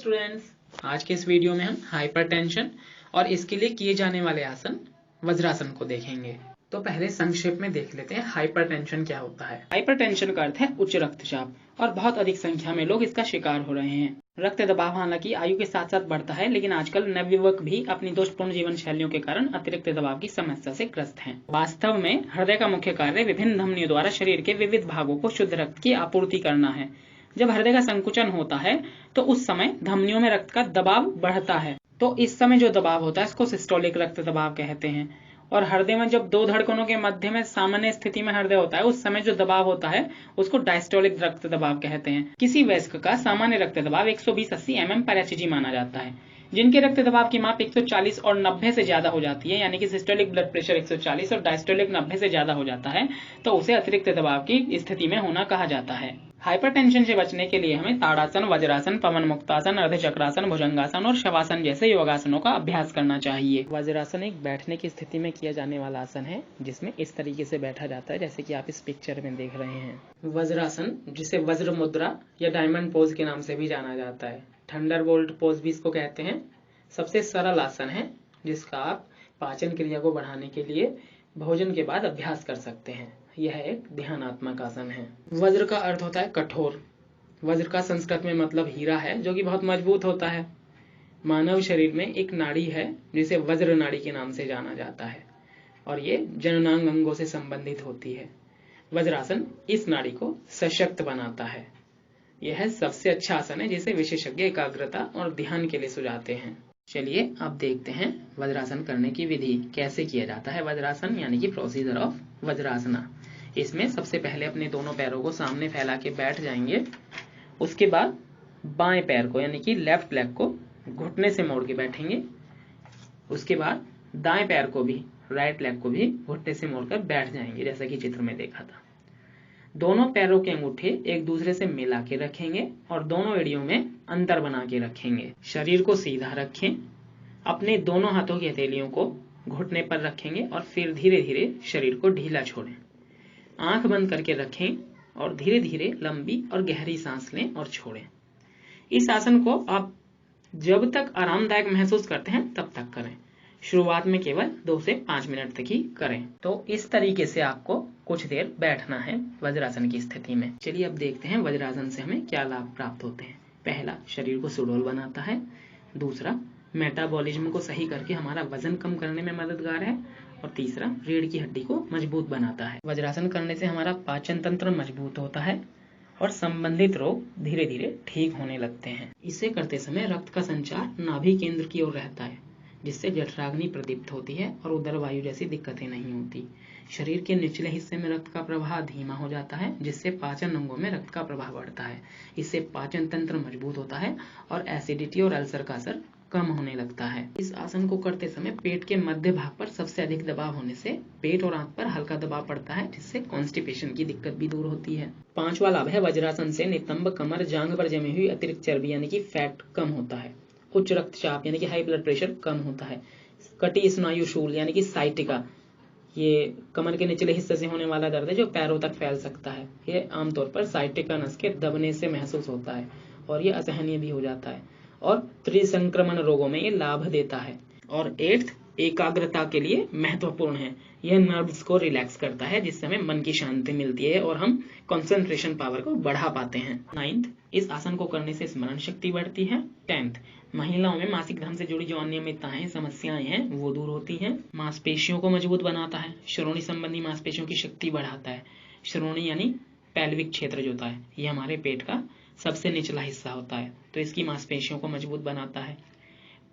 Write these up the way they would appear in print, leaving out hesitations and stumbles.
Students, आज के इस वीडियो में हम हाइपरटेंशन और इसके लिए किए जाने वाले आसन वज्रासन को देखेंगे। तो पहले संक्षेप में देख लेते हैं हाइपरटेंशन क्या होता है। हाइपरटेंशन का अर्थ है उच्च रक्तचाप और बहुत अधिक संख्या में लोग इसका शिकार हो रहे हैं। रक्त दबाव हालांकि आयु के साथ साथ बढ़ता है, लेकिन आजकल नवयुवक भी अपनी दोषपूर्ण जीवन शैलियों के कारण अतिरिक्त दबाव की समस्या से ग्रस्त हैं। वास्तव में हृदय का मुख्य कार्य विभिन्न धमनियों द्वारा शरीर के विविध भागों को शुद्ध रक्त की आपूर्ति करना है। जब हृदय का संकुचन होता है तो उस समय धमनियों में रक्त का दबाव बढ़ता है, तो इस समय जो दबाव होता है इसको सिस्टोलिक रक्त दबाव कहते हैं। और हृदय में जब दो धड़कनों के मध्य में सामान्य स्थिति में हृदय होता है, उस समय जो दबाव होता है उसको डायस्टोलिक रक्त दबाव कहते हैं। किसी वयस्क का सामान्य रक्त दबाव 120-80 mm/hg माना जाता है। जिनके रक्त दबाव की माप 140 और 90 से ज्यादा हो जाती है, यानी कि सिस्टोलिक ब्लड प्रेशर 140 और डायस्टोलिक 90 से ज्यादा हो जाता है, तो उसे अतिरिक्त दबाव की स्थिति में होना कहा जाता है। हाइपरटेंशन से बचने के लिए हमें ताड़ासन, वज्रासन, पवन मुक्तासन, अर्धचक्रासन, भुजंगासन और शवासन जैसे योगासनों का अभ्यास करना चाहिए। वज्रासन एक बैठने की स्थिति में किया जाने वाला आसन है, जिसमें इस तरीके से बैठा जाता है जैसे कि आप इस पिक्चर में देख रहे हैं। वज्रासन, जिसे वज्र मुद्रा या डायमंड पोज के नाम से भी जाना जाता है, थंडरबोल्ट पोज भी इसको कहते हैं, सबसे सरल आसन है जिसका आप पाचन क्रिया को बढ़ाने के लिए भोजन के बाद अभ्यास कर सकते हैं। यह एक ध्यानात्मक आसन है। वज्र का अर्थ होता है कठोर। वज्र का संस्कृत में मतलब हीरा है, जो कि बहुत मजबूत होता है। मानव शरीर में एक नाड़ी है जिसे वज्र नाड़ी के नाम से जाना जाता है, और ये जननांग अंगों से संबंधित होती है। वज्रासन इस नाड़ी को सशक्त बनाता है। यह सबसे अच्छा आसन है जिसे विशेषज्ञ एकाग्रता और ध्यान के लिए सुझाते हैं। चलिए अब देखते हैं वज्रासन करने की विधि, कैसे किया जाता है वज्रासन, यानी कि प्रोसीजर ऑफ वज्रासना। इसमें सबसे पहले अपने दोनों पैरों को सामने फैला के बैठ जाएंगे। उसके बाद बाएं पैर को यानी कि लेफ्ट लेग को घुटने से मोड़ के बैठेंगे। उसके बाद दाएं पैर को भी, राइट लेग को भी घुटने से मोड़कर बैठ जाएंगे, जैसा कि चित्र में देखा था। दोनों पैरों के अंगूठे एक दूसरे से मिला के रखेंगे और दोनों एड़ियों में अंतर बना के रखेंगे। शरीर को सीधा रखें। अपने दोनों हाथों की हथेलियों को घुटने पर रखेंगे और फिर धीरे धीरे शरीर को ढीला छोड़ें। आंख बंद करके रखें और धीरे धीरे लंबी और गहरी सांस लें और छोड़ें। इस आसन को आप जब तक आरामदायक महसूस करते हैं तब तक करें। शुरुआत में केवल 2 से 5 मिनट तक ही करें। तो इस तरीके से आपको कुछ देर बैठना है वज्रासन की स्थिति में। चलिए अब देखते हैं वज्रासन से हमें क्या लाभ प्राप्त होते हैं। पहला, शरीर को सुडौल बनाता है। दूसरा, मेटाबॉलिज्म को सही करके हमारा वजन कम करने में मददगार है। और तीसरा, रीढ़ की हड्डी को मजबूत बनाता है। वज्रासन करने से हमारा पाचन तंत्र मजबूत होता है और संबंधित रोग धीरे धीरे ठीक होने लगते हैं। इसे करते समय रक्त का संचार नाभि केंद्र की ओर रहता है, जिससे जठराग्नि प्रदीप्त होती है और उदर वायु जैसी दिक्कतें नहीं होती। शरीर के निचले हिस्से में रक्त का प्रवाह धीमा हो जाता है, जिससे पाचन अंगों में रक्त का प्रवाह बढ़ता है। इससे पाचन तंत्र मजबूत होता है और एसिडिटी और अल्सर का असर कम होने लगता है। इस आसन को करते समय पेट के मध्य भाग पर सबसे अधिक दबाव होने से पेट और आंत पर हल्का दबाव पड़ता है, जिससे कॉन्स्टिपेशन की दिक्कत भी दूर होती है। पांचवा लाभ है, वज्रासन से नितंब, कमर, जांघ पर जमी हुई अतिरिक्त चर्बी यानी कि फैट कम होता है। उच्च रक्तचाप यानी कि हाई ब्लड प्रेशर कम होता है। कटी स्नायु शूल यानी कि साइटिका, ये कमर के निचले हिस्से से होने वाला दर्द है जो पैरों तक फैल सकता है। ये आमतौर पर साइटिका नस के दबने से महसूस होता है और ये असहनीय भी हो जाता है। और त्रिसंक्रमण रोगों में ये लाभ देता है। और 8th, एकाग्रता के लिए महत्वपूर्ण है। यह नर्व्स को रिलैक्स करता है, जिससे हमें मन की शांति मिलती है और हम कंसंट्रेशन पावर को बढ़ा पाते हैं। 9th, इस आसन को करने से स्मरण शक्ति बढ़ती है। 10th, महिलाओं में मासिक धर्म से जुड़ी जो अनियमितताएं, समस्याएं हैं, वो दूर होती हैं। मांसपेशियों को मजबूत बनाता है। श्रोणि संबंधी मांसपेशियों की शक्ति बढ़ाता है। श्रोणि यानी पैल्विक क्षेत्र जो होता है, ये हमारे पेट का सबसे निचला हिस्सा होता है, तो इसकी मांसपेशियों को मजबूत बनाता है।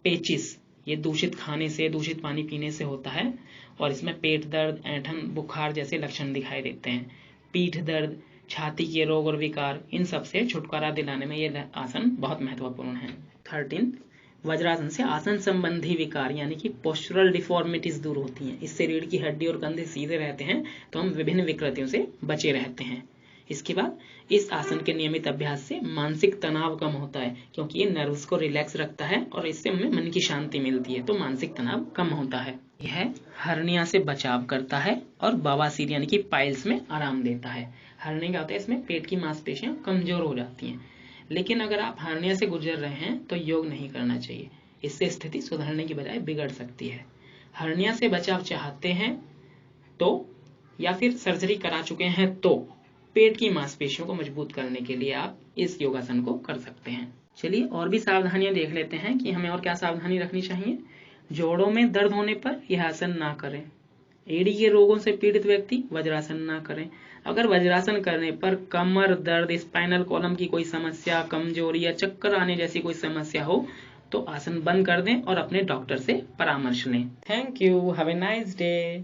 पेचिस, ये दूषित खाने से, दूषित पानी पीने से होता है और इसमें पेट दर्द, ऐंठन, बुखार जैसे लक्षण दिखाई देते हैं। पीठ दर्द, छाती के रोग और विकार, इन सब से छुटकारा दिलाने में यह आसन बहुत महत्वपूर्ण है। 13, वज्रासन से आसन संबंधी विकार यानी कि पोस्चरल डिफॉर्मिटीज दूर होती हैं। इससे रीढ़ की हड्डी और कंधे सीधे रहते हैं, तो हम विभिन्न विकृतियों से बचे रहते हैं। इसके बाद इस आसन के नियमित अभ्यास से मानसिक तनाव कम होता है, क्योंकि ये नर्व्स को रिलैक्स रखता है और इससे हमें मन की शांति मिलती है, तो मानसिक तनाव कम होता है। यह हर्निया से बचाव करता है और बवासीर यानी कि पाइल्स में आराम देता है। हर्निया क्या होता है, इसमें पेट की मांसपेशियां कमजोर हो जाती हैं। लेकिन अगर आप हर्निया से गुजर रहे हैं तो योग नहीं करना चाहिए, इससे स्थिति सुधरने की बजाय बिगड़ सकती है। हर्निया से बचाव चाहते हैं तो या फिर सर्जरी करा चुके हैं तो पेट की मांसपेशियों को मजबूत करने के लिए आप इस योगासन को कर सकते हैं। चलिए और भी सावधानियां देख लेते हैं कि हमें और क्या सावधानी रखनी चाहिए। जोड़ों में दर्द होने पर यह आसन ना करें। एड़ी के रोगों से पीड़ित व्यक्ति वज्रासन ना करें। अगर वज्रासन करने पर कमर दर्द, स्पाइनल कॉलम की कोई समस्या, कमजोरी या चक्कर आने जैसी कोई समस्या हो तो आसन बंद कर दें और अपने डॉक्टर से परामर्श लें। Thank you, have a nice day.